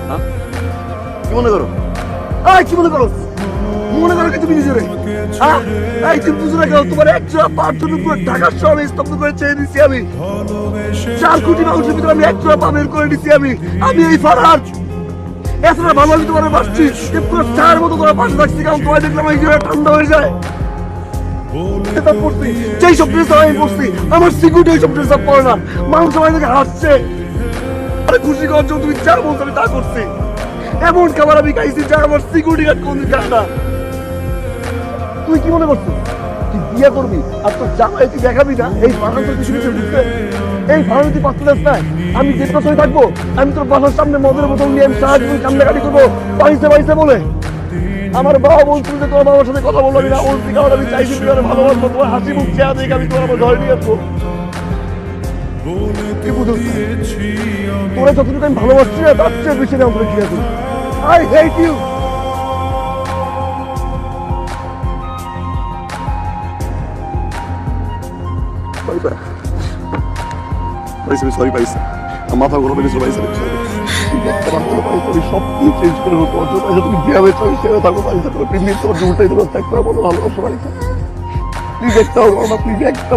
হ্যাঁ কি মনে করো? কি মনে করো? মনে করো কি তুমি নিজেরে? এই তুমি বুঝো না কেন? তোমার একজোড়া পা দুটো পুরো ঢাকার শহরে স্তব্ধ করে ছেড়ে দিচ্ছি আমি। 4 কোটি মানুষের ভিতরে আমি একজোড়া পা বের করে দিচ্ছি আমি এই ফারহাদ। এতটা ভালো আমি তোমার বাসছি, পুরো চার মতো তোমার পাশে থাকছি, কারণ তোমায় দেখলাম এই জায়গায় ঠান্ডা হয়ে যায়। যেই সব ড্রেস আমি পড়ছি, আমার সিকিউরিটি ওই সব ড্রেস পরে না। মানুষ সবাই থেকে হাসছে, আরে খুশি করার জন্য তুমি যা বলছো আমি তা করছি। এমন খাবার আমি খাইছি যা আমার সিকিউরিটি গার্ড কোনদিন খায় না। তুই কি মনে করছিস তুই বিয়ে করবি আর তোর জামাই তুই দেখাবি না? এই ফার্ম তো কিছু কিছু বুঝতে, এই ফার্মে তুই পাচ্ছিস না। আমি যে কথাই থাকবো, আমি তোর বাসার সামনে মদের বোতল নিয়ে আমি সারাদিন কান্দাকাটি করবো পাইছে পাইছে বলে। আমার বাবা বলছিল যে তোমার বাবার সাথে কথা বলবি না, ওর দিকে আমি চাইছি তুই ভালোবাসবো, তোমার হাসি মুখ চেয়া দেখে আমি তোমার ঘরে নিয়ে আসবো। তোরা যতটুকু আমি ভালোবাসছি না তার চেয়ে বেশি না আমরা কি আছে। I hate you. সরি পাইছে মাথা গরম হয়ে গেছিল পাইছে। সব কিছু চেঞ্জ করে হতো তুমি যেভাবে চলছে সেভাবে থাকো পাইছে। তোমার প্রেমিক তোমার উল্টাই তোমার থাকতে ভালোবাসো পাইছে। প্লিজ একটা প্লিজ একটা